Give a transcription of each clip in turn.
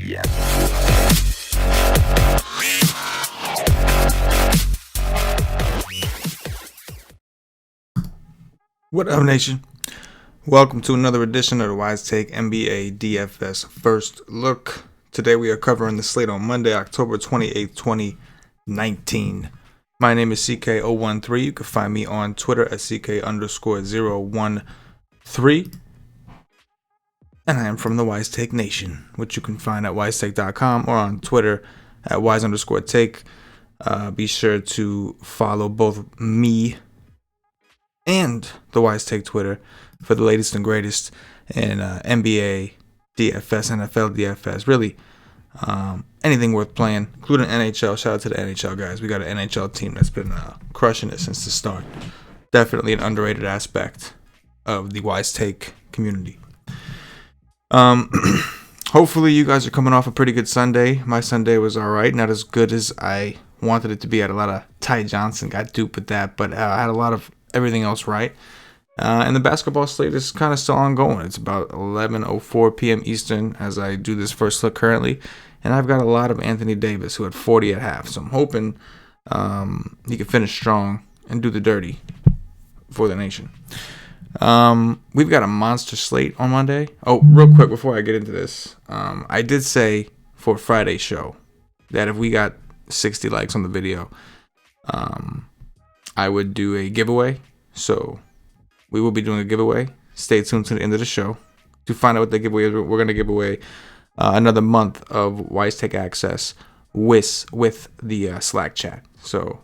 begin. What up, nation? Welcome to another edition of the Wise Take NBA DFS First Look. Today we are covering the slate on Monday, October 28th, 2019. My name is CK013. You can find me on Twitter at CK_013. And I am from the Wise Take Nation, which you can find at wisetake.com or on Twitter at wise_take. Be sure to follow both me and the Wise Take Twitter for the latest and greatest in NBA DFS, NFL DFS, really anything worth playing, including NHL. Shout out to the NHL guys. We got an NHL team that's been crushing it since the start. Definitely an underrated aspect of the Wise Take community. Hopefully you guys are coming off a pretty good Sunday. My Sunday was all right, not as good as I wanted it to be. I had a lot of Ty Johnson, got duped with that, but I had a lot of everything else right. And the basketball slate is kind of still ongoing. It's about 11:04 p.m. Eastern as I do this first look currently. And I've got a lot of Anthony Davis, who had 40 at half. So I'm hoping he can finish strong and do the dirty for the nation. We've got a monster slate on Monday. Oh, real quick before I get into this. I did say for Friday's show that if we got 60 likes on the video, I would do a giveaway. So we will be doing a giveaway. Stay tuned to the end of the show to find out what the giveaway is. We're going to give away another month of Wise Take access with the Slack chat. So,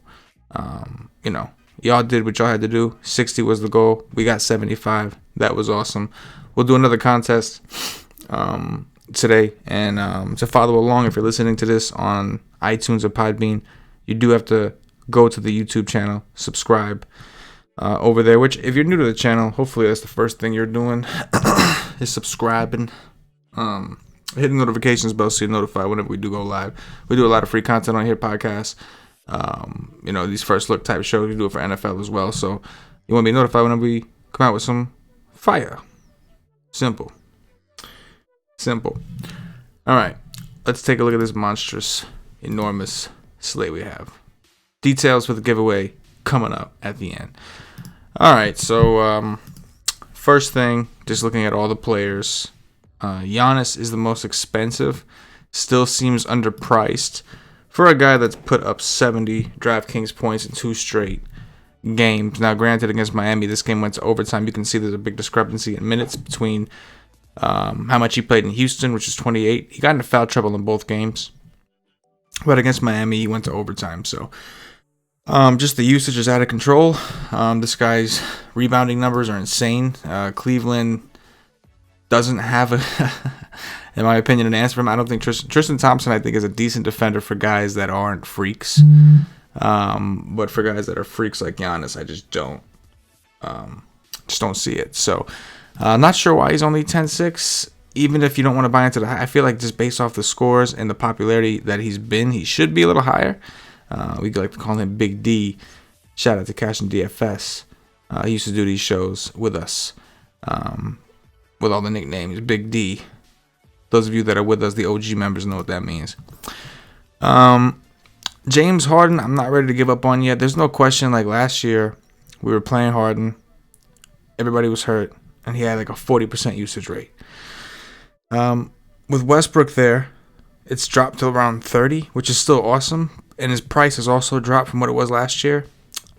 y'all did what y'all had to do. 60 was the goal. We got 75. That was awesome. We'll do another contest today. And to follow along, if you're listening to this on iTunes or Podbean, you do have to go to the YouTube channel, subscribe over there, which if you're new to the channel, hopefully that's the first thing you're doing is subscribing, hitting notifications bell so you're notified whenever we do go live. We do a lot of free content on here, podcasts, these first look type shows. We do it for NFL as well, so you want to be notified whenever we come out with some fire. Simple. All right, let's take a look at this monstrous, enormous slate we have. Details for the giveaway coming up at the end. All right, so first thing, just looking at all the players, Giannis is the most expensive. Still seems underpriced for a guy that's put up 70 DraftKings points in 2 straight games. Now, granted, against Miami, this game went to overtime. You can see there's a big discrepancy in minutes between how much he played in Houston, which is 28. He got into foul trouble in both games. But against Miami, he went to overtime, so just the usage is out of control. This guy's rebounding numbers are insane. Cleveland doesn't have, in my opinion, an answer for him. I don't think Tristan Thompson, I think, is a decent defender for guys that aren't freaks. But for guys that are freaks like Giannis, I just don't see it. So, not sure why he's only 10-6. Even if you don't want to buy into the high, I feel like just based off the scores and the popularity that he's been, he should be a little higher. We like to call him Big D. Shout out to Cash and DFS. He used to do these shows with us with all the nicknames. Big D. Those of you that are with us, the OG members, know what that means. James Harden, I'm not ready to give up on yet. There's no question, like last year, we were playing Harden. Everybody was hurt, and he had like a 40% usage rate. With Westbrook there, it's dropped to around 30, which is still awesome. And his price has also dropped from what it was last year.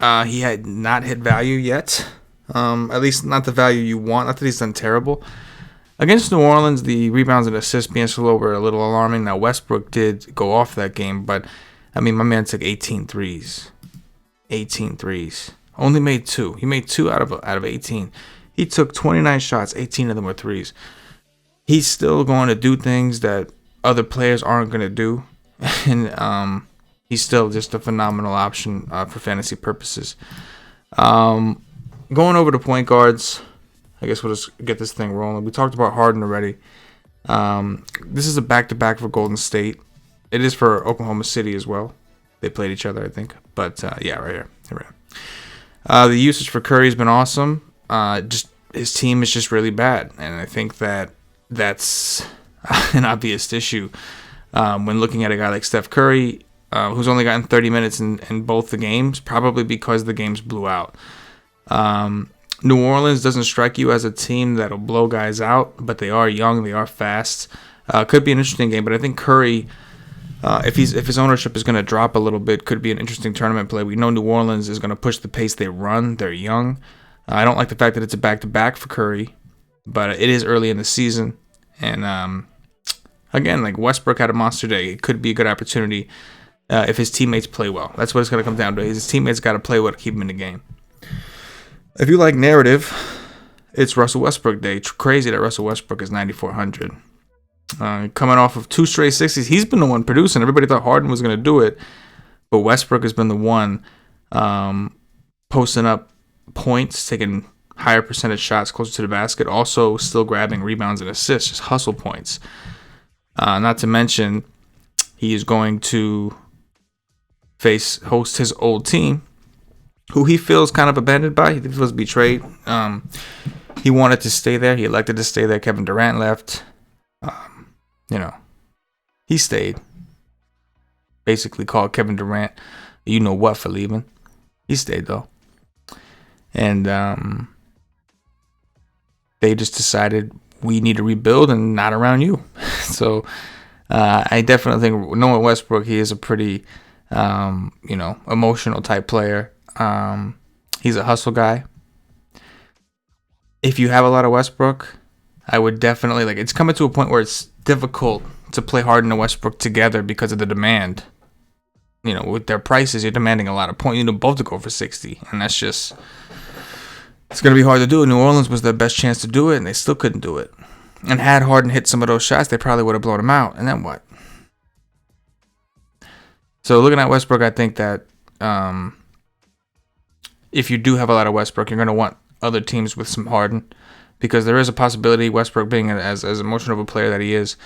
He had not hit value yet. At least not the value you want. Not that he's done terrible. Against New Orleans, the rebounds and assists being slow were a little alarming. Now, Westbrook did go off that game, but, I mean, my man took 18 threes. 18 threes. Only made 2. He made 2 out of 18. He took 29 shots. 18 of them were threes. He's still going to do things that other players aren't going to do. And he's still just a phenomenal option for fantasy purposes. Going over to point guards, I guess we'll just get this thing rolling. We talked about Harden already. This is a back-to-back for Golden State. It is for Oklahoma City as well. They played each other, I think. But, yeah, right here. The usage for Curry has been awesome. Just his team is just really bad. And I think that's an obvious issue when looking at a guy like Steph Curry, who's only gotten 30 minutes in both the games, probably because the games blew out. New Orleans doesn't strike you as a team that'll blow guys out, but they are young, they are fast. Could be an interesting game, but I think Curry, if his ownership is going to drop a little bit, could be an interesting tournament play. We know New Orleans is going to push the pace they run. They're young. I don't like the fact that it's a back-to-back for Curry, but it is early in the season. And again, like Westbrook had a monster day. It could be a good opportunity if his teammates play well. That's what it's going to come down to. His teammates got to play well to keep him in the game. If you like narrative, it's Russell Westbrook day. It's crazy that Russell Westbrook is 9,400. Coming off of 2 straight 60s. He's been the one producing. Everybody thought Harden was going to do it, but Westbrook has been the one posting up points, taking higher percentage shots closer to the basket, also still grabbing rebounds and assists, just hustle points. Not to mention, he is going to host his old team, who he feels kind of abandoned by. He feels betrayed. He wanted to stay there. He elected to stay there. Kevin Durant left. He stayed. Basically called Kevin Durant, you know what, for leaving. He stayed, though. And they just decided we need to rebuild and not around you. So I definitely think, knowing Westbrook, he is a pretty, emotional type player. He's a hustle guy. If you have a lot of Westbrook, I would definitely, it's coming to a point where it's difficult to play Harden and Westbrook together because of the demand. With their prices, you're demanding a lot of points. You need both to go for 60, and that's just, it's going to be hard to do. New Orleans was their best chance to do it, and they still couldn't do it. And had Harden hit some of those shots, they probably would have blown him out. And then what? So looking at Westbrook, I think that if you do have a lot of Westbrook, you're going to want other teams with some Harden, because there is a possibility Westbrook, being as emotional of a player that he is,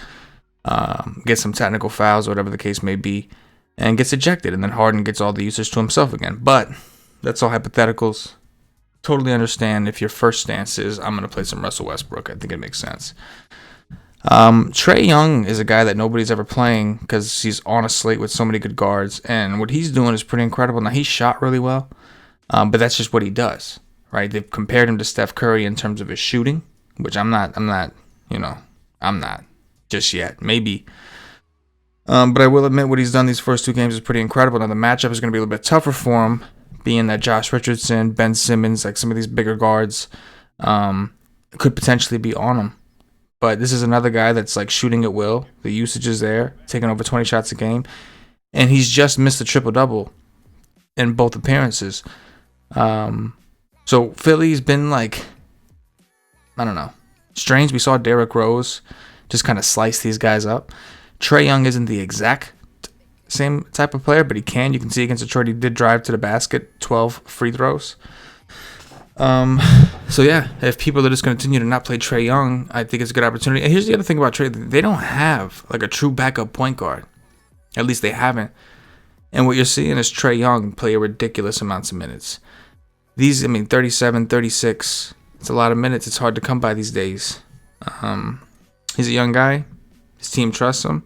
gets some technical fouls, or whatever the case may be, and gets ejected, and then Harden gets all the usage to himself again. But that's all hypotheticals. Totally understand if your first stance is, I'm going to play some Russell Westbrook. I think it makes sense. Trae Young is a guy that nobody's ever playing because he's on a slate with so many good guards, and what he's doing is pretty incredible. Now, he shot really well, but that's just what he does, right? They've compared him to Steph Curry in terms of his shooting, which I'm not just yet. Maybe. But I will admit what he's done these first 2 games is pretty incredible. Now, the matchup is going to be a little bit tougher for him, being that Josh Richardson, Ben Simmons, some of these bigger guards could potentially be on him. But this is another guy that's shooting at will. The usage is there, taking over 20 shots a game. And he's just missed a triple-double in both appearances. So Philly's been strange. We saw Derrick Rose just kind of slice these guys up. Trae Young isn't the exact same type of player, but he can. You can see against Detroit, he did drive to the basket, 12 free throws. So yeah, if people are just going to continue to not play Trae Young, I think it's a good opportunity. And here's the other thing about Trae. They don't have a true backup point guard. At least they haven't. And what you're seeing is Trae Young play a ridiculous amounts of minutes. 37, 36. It's a lot of minutes. It's hard to come by these days. He's a young guy. His team trusts him.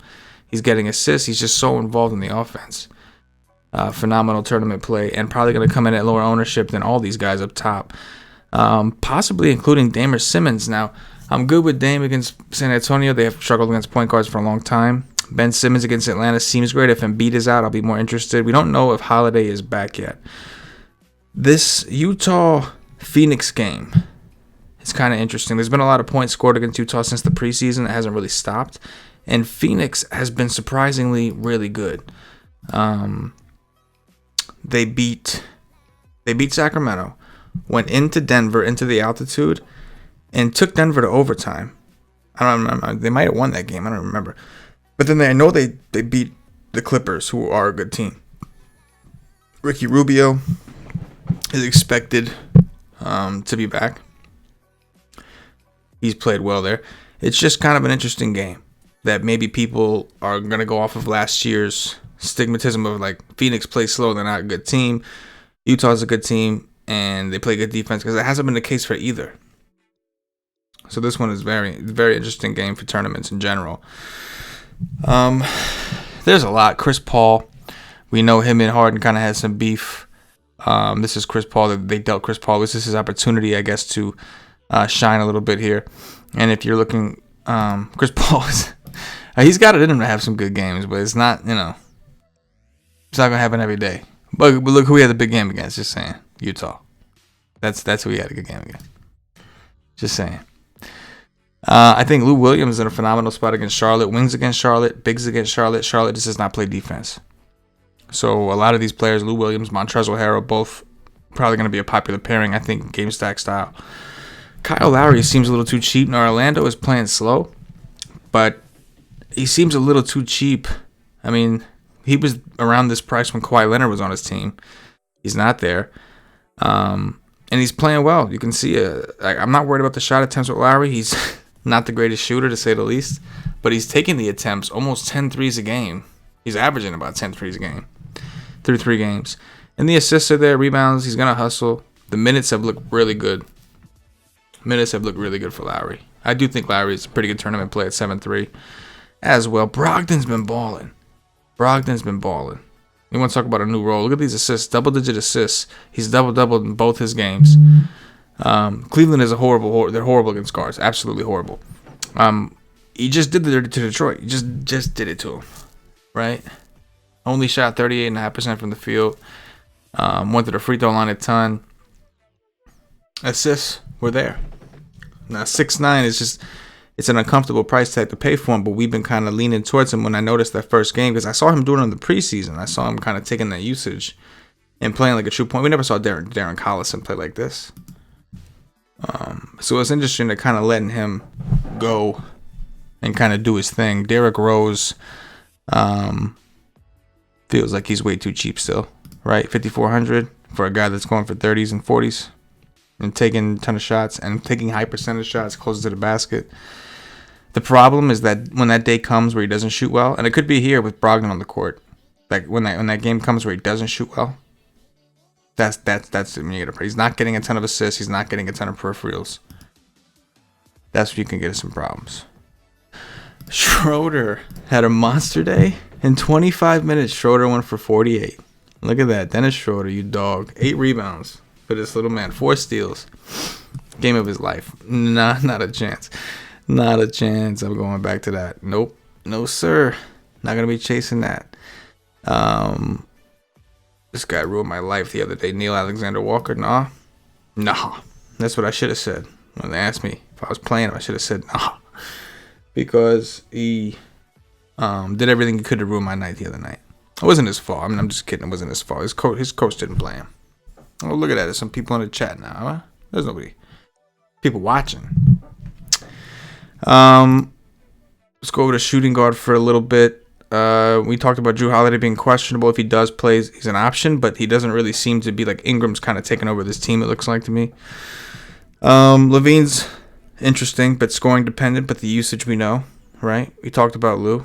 He's getting assists. He's just so involved in the offense. Phenomenal tournament play, and probably going to come in at lower ownership than all these guys up top. Possibly including Dame or Simmons. Now, I'm good with Dame against San Antonio. They have struggled against point guards for a long time. Ben Simmons against Atlanta seems great. If Embiid is out, I'll be more interested. We don't know if Holiday is back yet. This Utah-Phoenix game is kind of interesting. There's been a lot of points scored against Utah since the preseason. It hasn't really stopped. And Phoenix has been surprisingly really good. They beat Sacramento, went into Denver, into the altitude, and took Denver to overtime. I don't remember. They might have won that game. I don't remember. But then I know they beat the Clippers, who are a good team. Ricky Rubio is expected to be back. He's played well there. It's just kind of an interesting game that maybe people are going to go off of last year's stigmatism of Phoenix plays slow, they're not a good team. Utah's a good team, and they play good defense, because it hasn't been the case for either. So this one is very interesting game for tournaments in general. There's a lot. Chris Paul, we know him and Harden kind of had some beef. This is Chris Paul. They dealt Chris Paul. This is his opportunity, I guess, to shine a little bit here. And if you're looking, Chris Paul he's got it in him to have some good games, but it's not, it's not gonna happen every day. But look who he had a big game against. Just saying, Utah. That's who he had a good game against. Just saying. I think Lou Williams is in a phenomenal spot against Charlotte. Wings against Charlotte. Bigs against Charlotte. Charlotte just does not play defense. So a lot of these players, Lou Williams, Montrezl Harrell, both probably going to be a popular pairing, I think, game stack style. Kyle Lowry seems a little too cheap. Now, Orlando is playing slow, but he seems a little too cheap. I mean, he was around this price when Kawhi Leonard was on his team. He's not there. And he's playing well. You can see, I'm not worried about the shot attempts with Lowry. He's not the greatest shooter, to say the least, but he's taking the attempts, almost 10 threes a game. He's averaging about 10 threes a game through 3 games. And the assists are there, rebounds, he's going to hustle. The minutes have looked really good. Minutes have looked really good for Lowry. I do think Lowry is a pretty good tournament play at 7-3 as well. Brogdon's been balling. You want to talk about a new role? Look at these assists, double-digit assists. He's double-doubled in both his games. Cleveland is they're horrible against guards. Absolutely horrible. He just did it to Detroit. He just did it to him, right? Only shot 38.5% from the field. Went to the free throw line a ton. Assists were there. Now 6'9" is just, it's an uncomfortable price tag to pay for him, but we've been kind of leaning towards him when I noticed that first game, because I saw him doing it in the preseason. I saw him kind of taking that usage and playing like a true point. We never saw Darren Collison play like this. So it's interesting to kind of letting him go and kind of do his thing. Derrick Rose feels like he's way too cheap still, right? $5,400 for a guy that's going for 30s and 40s and taking a ton of shots and taking high percentage shots closer to the basket. The problem is that when that day comes where he doesn't shoot well, and it could be here with Brogdon on the court, like when that game comes where he doesn't shoot well, that's when you get he's not getting a ton of assists, he's not getting a ton of peripherals. That's where you can get some problems. Schroeder had a monster day. In 25 minutes, Schroeder went for 48. Look at that. Dennis Schroeder, you dog. 8 rebounds for this little man. 4 steals. Game of his life. Nah, not a chance. Not a chance. I'm going back to that. Nope. No, sir. Not going to be chasing that. This guy ruined my life the other day. Neil Alexander Walker. Nah. That's what I should have said. When they asked me if I was playing him, I should have said nah. Because he did everything he could to ruin my night the other night. It wasn't his fault. I mean, I'm just kidding. It wasn't his fault. His coach didn't play him. Oh, look at that. There's some people in the chat now. Huh? There's nobody. People watching. Let's go over to shooting guard for a little bit. We talked about Drew Holiday being questionable. If he does play, he's an option, but he doesn't really seem to be like Ingram's kind of taking over this team, it looks like to me. Levine's interesting, but scoring dependent, but the usage we know, right? We talked about Lou.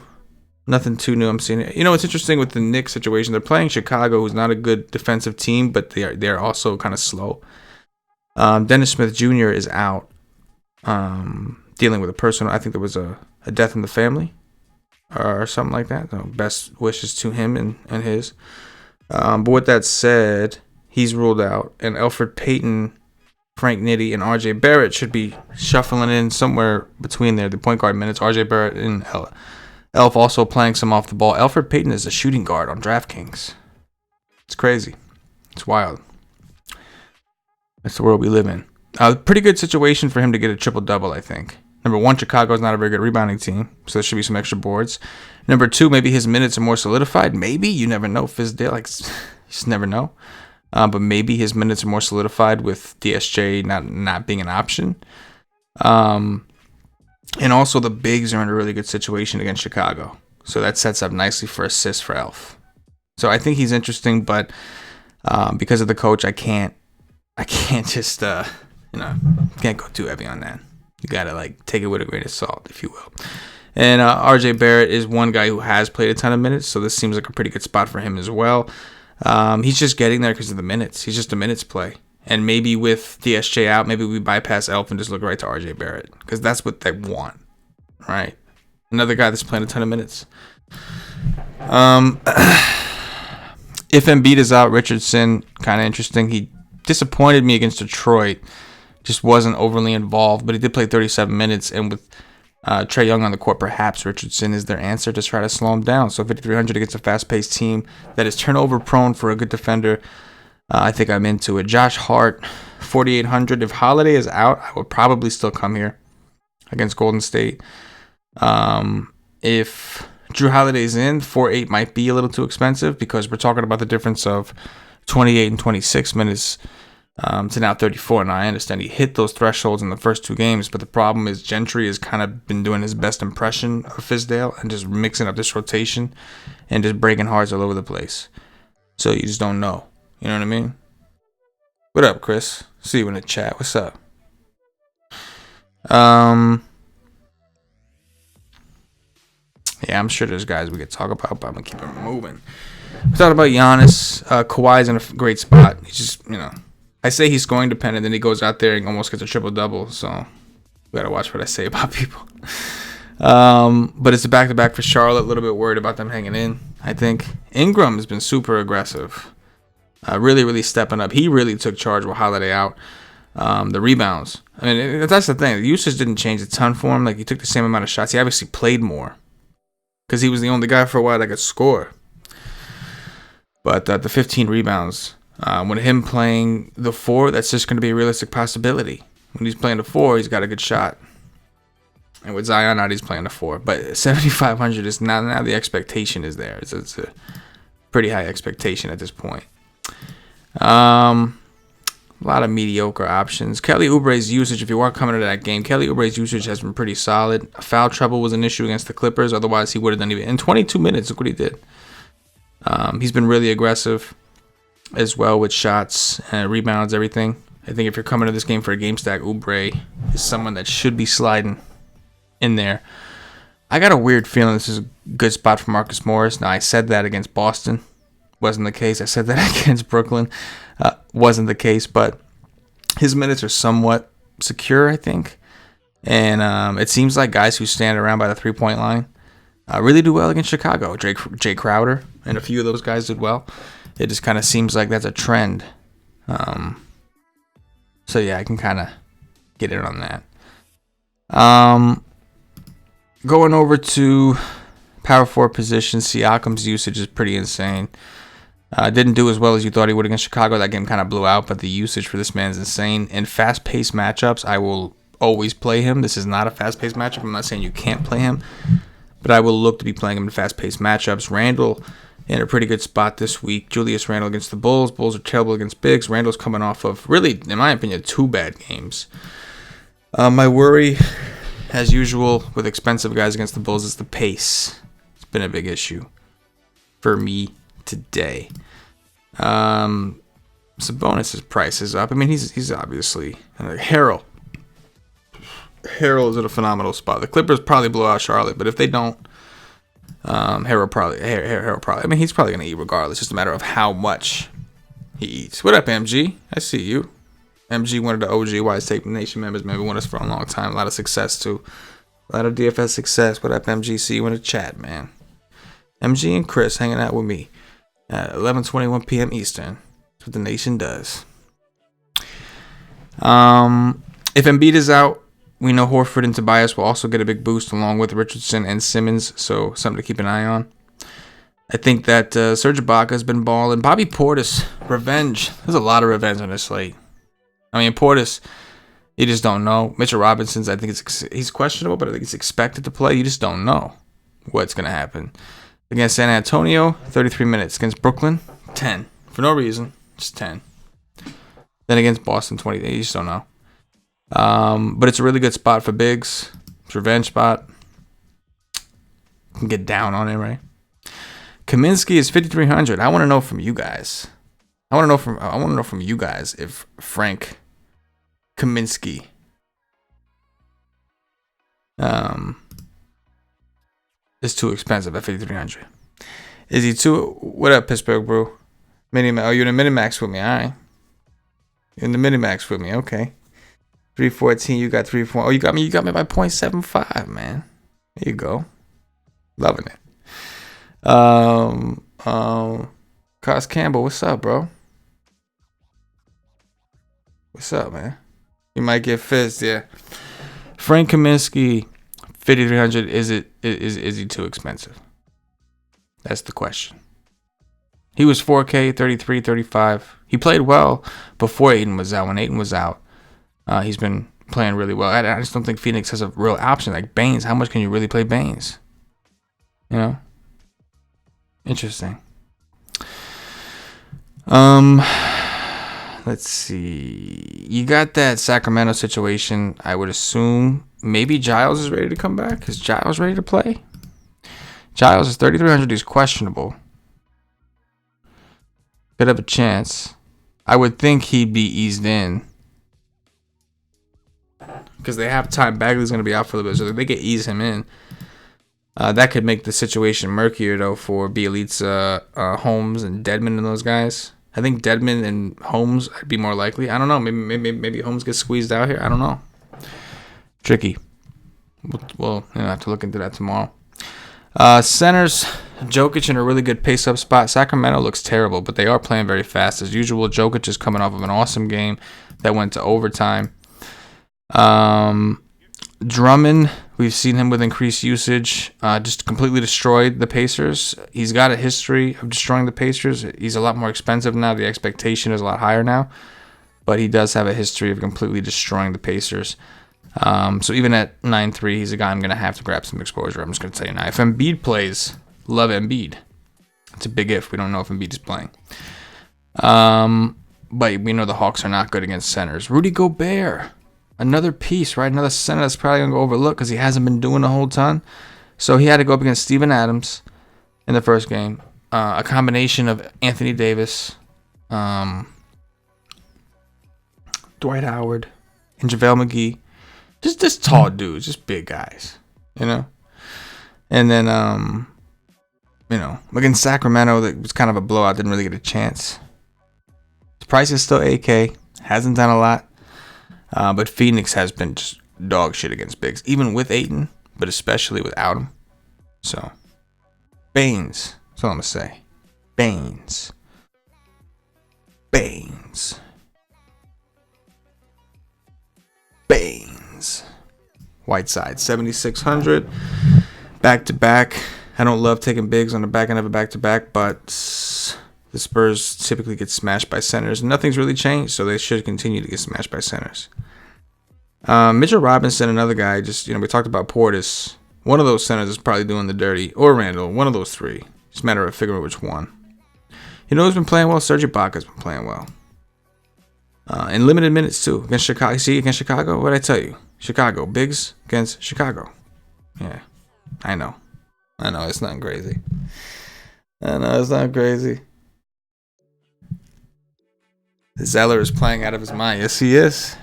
Nothing too new I'm seeing. You know, it's interesting with the Knicks situation. They're playing Chicago, who's not a good defensive team, but they're also kind of slow. Dennis Smith Jr. is out dealing with a personal, I think there was a death in the family or something like that. So best wishes to him and his. But with that said, he's ruled out. And ELFRID Payton, Frank Nitti, and RJ Barrett should be shuffling in somewhere between there. The point guard minutes, RJ Barrett and Elf also playing some off the ball. ELFRID Payton is a shooting guard on DraftKings. It's crazy. It's wild. That's the world we live in. Pretty good situation for him to get a triple-double, I think. Number 1, Chicago's not a very good rebounding team, so there should be some extra boards. Number 2, maybe his minutes are more solidified. Maybe. You never know. Fizdale, you just never know. But maybe his minutes are more solidified with DSJ not being an option. And also the bigs are in a really good situation against Chicago. So that sets up nicely for assists for Elf. So I think he's interesting, but because of the coach, I can't just, can't go too heavy on that. You got to take it with a grain of salt, if you will. And RJ Barrett is one guy who has played a ton of minutes, so this seems like a pretty good spot for him as well. He's just getting there because of the minutes. He's just a minutes play. And maybe with DSJ out, maybe we bypass Elf and just look right to RJ Barrett. Because that's what they want. Right? Another guy that's playing a ton of minutes. If Embiid is out, Richardson, kind of interesting. He disappointed me against Detroit. Just wasn't overly involved, but he did play 37 minutes. And with Trae Young on the court, perhaps Richardson is their answer to try to slow him down. So 5,300 against a fast-paced team that is turnover-prone for a good defender. I think I'm into it. Josh Hart, 4,800. If Holiday is out, I would probably still come here against Golden State. If Drew Holiday's in, 4.8 might be a little too expensive because we're talking about the difference of 28 and 26 minutes to now 34. Now, I understand he hit those thresholds in the first 2 games, but the problem is Gentry has kind of been doing his best impression of Fizdale and just mixing up this rotation and just breaking hearts all over the place. So you just don't know. You know what I mean? What up, Chris? See you in the chat. What's up? Yeah, I'm sure there's guys we could talk about, but I'm going to keep it moving. We talked about Giannis. Kawhi's in a great spot. He's just, I say he's scoring dependent, then he goes out there and almost gets a triple-double. So we got to watch what I say about people. But it's a back-to-back for Charlotte. A little bit worried about them hanging in, I think. Ingram has been super aggressive. Really, really stepping up. He really took charge with Holiday out. The rebounds. I mean, that's the thing. The usage didn't change a ton for him. Like, he took the same amount of shots. He obviously played more because he was the only guy for a while that could score. But the 15 rebounds, when him playing the 4, that's just going to be a realistic possibility. When he's playing the 4, he's got a good shot. And with Zion out, he's playing the 4. But 7,500 is now the expectation is there. It's a pretty high expectation at this point. A lot of mediocre options. Kelly Oubre's usage, if you are coming into that game, Kelly Oubre's usage has been pretty solid. Foul trouble was an issue against the Clippers. Otherwise, he would have done even in 22 minutes. Look what he did. He's been really aggressive as well with shots and rebounds, everything. I think if you're coming to this game for a game stack, Oubre is someone that should be sliding in there. I got a weird feeling this is a good spot for Marcus Morris. Now, I said that against Boston. Wasn't the case. I said that against Brooklyn. Wasn't the case, but his minutes are somewhat secure, I think. And it seems like guys who stand around by the three-point line really do well against Chicago. Jay Crowder and a few of those guys did well. It just kind of seems like that's a trend. So, yeah, I can kind of get in on that. Going over to power forward position, Siakam's usage is pretty insane. Didn't do as well as you thought he would against Chicago. That game kind of blew out, but the usage for this man is insane. In fast-paced matchups, I will always play him. This is not a fast-paced matchup. I'm not saying you can't play him, but I will look to be playing him in fast-paced matchups. Randall in a pretty good spot this week. Julius Randle against the Bulls. Bulls are terrible against bigs. Randall's coming off of, really, in my opinion, 2 bad games. My worry, as usual, with expensive guys against the Bulls is the pace. It's been a big issue for me today. Sabonis' price is up. I mean, he's obviously Harrell. Harrell is at a phenomenal spot. The Clippers probably blow out Charlotte, but if they don't, Harrell probably. I mean, he's probably gonna eat regardless. It's just a matter of how much he eats. What up, MG? I see you. MG, one of the OG Wise Tape Nation members, maybe with us for a long time. A lot of success too. A lot of DFS success. What up, MG? See you in the chat, man. MG and Chris hanging out with me at 11:21 p.m. Eastern. That's what the nation does. If Embiid is out, we know Horford and Tobias will also get a big boost along with Richardson and Simmons, so something to keep an eye on. I think that Serge Ibaka has been balling. Bobby Portis, revenge. There's a lot of revenge on this slate. I mean, Portis, you just don't know. Mitchell Robinson's, I think he's questionable, but I think he's expected to play. You just don't know what's going to happen. Against San Antonio, 33 minutes. Against Brooklyn, 10. For no reason, just 10. Then against Boston, 20. You just don't know. But it's a really good spot for bigs. It's a revenge spot. You can get down on it, right? Kaminsky is 5,300. I want to know from you guys. I want to know from you guys if Frank Kaminsky is too expensive at 5,300. Is he too? What up, Pittsburgh, bro? Oh, you're in a Minimax with me, all right? in the minimax with me. Okay. 314. You got 3. Oh, you got me by 0.75, man. There you go. Loving it. Cos Campbell, what's up, bro? What's up, man? You might get fizzed, yeah. Frank Kaminsky, 5,300. Is he too expensive? That's the question. He was 4K, 33, 35. He played well before Ayton was out. When Ayton was out, he's been playing really well. I just don't think Phoenix has a real option. Like Baines, how much can you really play Baines? You know? Interesting. Let's see. You got that Sacramento situation. I would assume maybe Giles is ready to come back. Is Giles ready to play? Giles is 3,300. He's questionable. Could have a chance. I would think he'd be eased in because they have time. Bagley's going to be out for a little bit, so they could ease him in. That could make the situation murkier, though, for Bielitsa, Holmes, and Dedmon and those guys. I think Dedmon and Holmes would be more likely. I don't know. Maybe Holmes gets squeezed out here. I don't know. Tricky. We'll have to look into that tomorrow. Centers, Jokic in a really good pace-up spot. Sacramento looks terrible, but they are playing very fast. As usual, Jokic is coming off of an awesome game that went to overtime. Drummond, we've seen him with increased usage, just completely destroyed the Pacers. He's got a history of destroying the Pacers. He's a lot more expensive now. The expectation is a lot higher now, but he does have a history of completely destroying the Pacers. So even at 9.3, he's a guy I'm going to have to grab some exposure. I'm just going to tell you now. If Embiid plays, love Embiid. It's a big if. We don't know if Embiid is playing. But we know the Hawks are not good against centers. Rudy Gobert. Another piece, right? Another center that's probably going to go overlooked because he hasn't been doing a whole ton. So he had to go up against Steven Adams in the first game. A combination of Anthony Davis, Dwight Howard, and JaVale McGee. Just tall dudes, just big guys, you know? And then, against Sacramento, that was kind of a blowout, didn't really get a chance. His price is still 8K, hasn't done a lot. But Phoenix has been just dog shit against bigs, even with Ayton, but especially without him. So, Baines. That's all I'm going to say. Baines. Whiteside, 7,600. Back-to-back. I don't love taking bigs on the back end of a back-to-back, but the Spurs typically get smashed by centers. Nothing's really changed, so they should continue to get smashed by centers. Mitchell Robinson, another guy, we talked about Portis. One of those centers is probably doing the dirty, or Randall, one of those three. It's a matter of figuring which one. You know who's been playing well? Serge Ibaka's been playing well. In limited minutes, too, against Chicago. See, against Chicago, what did I tell you? Chicago, bigs against Chicago. Yeah, I know, it's not crazy. Zeller is playing out of his mind. Yes, he is.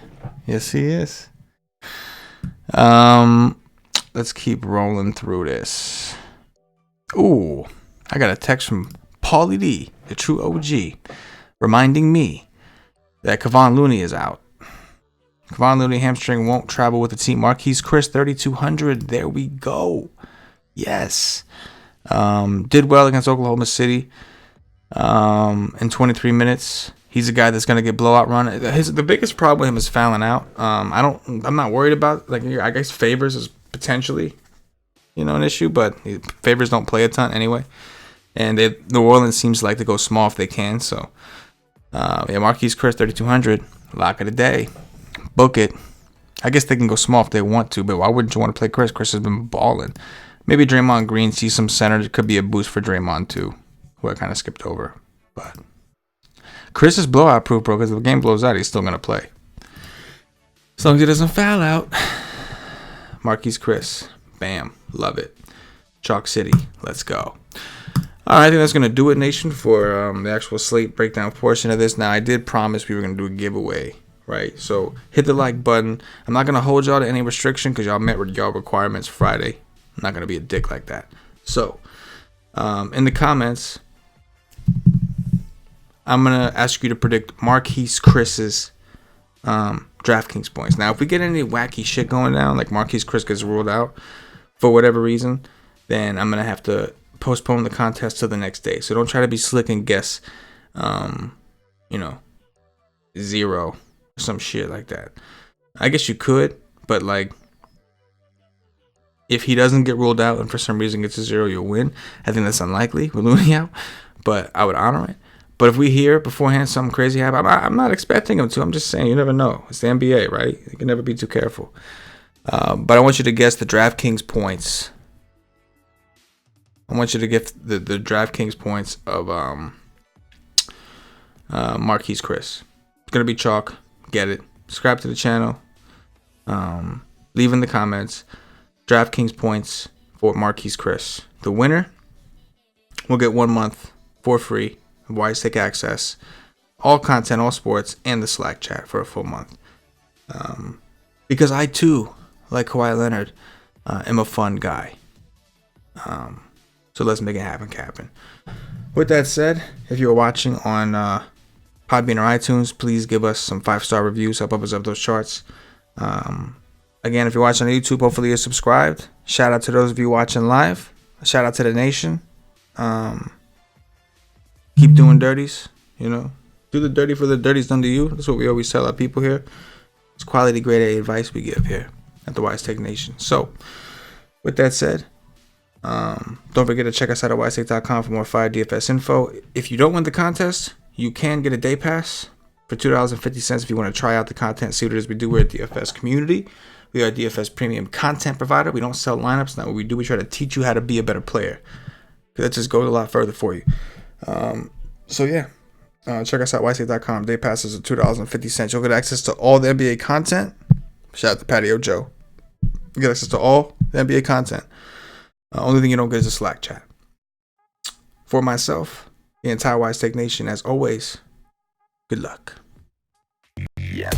Let's keep rolling through this. Ooh, I got a text from Paulie D, the true OG, reminding me that KEVON Looney is out. KEVON Looney hamstring won't travel with the team. Marquise Chris, 3,200. There we go. Yes. Did well against Oklahoma City in 23 minutes. He's a guy that's going to get blowout run. The biggest problem with him is fouling out. I'm not worried about, I guess Favors is potentially, an issue, but Favors don't play a ton anyway. And New Orleans seems like to go small if they can. So, Marquise Chris, 3,200. Lock of the day. Book it. I guess they can go small if they want to, but why wouldn't you want to play Chris? Chris has been balling. Maybe Draymond Green sees some center. It could be a boost for Draymond too, who I kind of skipped over. But Chris is blowout proof, bro, because if the game blows out, he's still going to play. As long as he doesn't foul out. Marquise Chris. Bam. Love it. Chalk City. Let's go. All right, I think that's going to do it, Nation, for the actual slate breakdown portion of this. Now, I did promise we were going to do a giveaway, right? So hit the like button. I'm not going to hold y'all to any restriction because y'all met with y'all requirements Friday. I'm not going to be a dick like that. So in the comments, I'm going to ask you to predict Marquise Chris's DraftKings points. Now, if we get any wacky shit going down, like Marquise Chris gets ruled out for whatever reason, then I'm going to have to postpone the contest till the next day. So don't try to be slick and guess, 0 or some shit like that. I guess you could, but like, if he doesn't get ruled out and for some reason gets a 0, you'll win. I think that's unlikely with Looney out, but I would honor it. But if we hear beforehand something crazy happen, I'm not expecting him to. I'm just saying, you never know. It's the NBA, right? You can never be too careful. But I want you to guess the DraftKings points. I want you to get the DraftKings points of Marquise Chris. It's going to be chalk. Get it. Subscribe to the channel. Leave in the comments DraftKings points for Marquise Chris. The winner will get 1 month for free. Why take access, all content, all sports, and the Slack chat for a full month. Because I too, like Kawhi Leonard, am a fun guy. So let's make it happen, Captain. With that said, if you're watching on Podbean or iTunes, please give us some 5-star reviews. Help us up those charts. Again, if you're watching on YouTube, hopefully you're subscribed. Shout out to those of you watching live. Shout out to the nation. Keep doing dirties, do the dirty for the dirty's done to you. That's what we always tell our people here. It's quality grade A advice we give here at the Wise Take Nation. So, with that said, don't forget to check us out at wisetake.com for more fire DFS info. If you don't win the contest, you can get a day pass for $2.50 if you want to try out the content, see what it is we do. We're a DFS community. We are a DFS premium content provider. We don't sell lineups. Not what we do. We try to teach you how to be a better player. That just goes a lot further for you. Check us out, wisetake.com. Day passes are $2.50. You'll get access to all the NBA content. Shout out to Patio Joe. You get access to all the NBA content. Only thing you don't get is a Slack chat. For myself, the entire Wise Take Nation, as always, good luck. Yeah.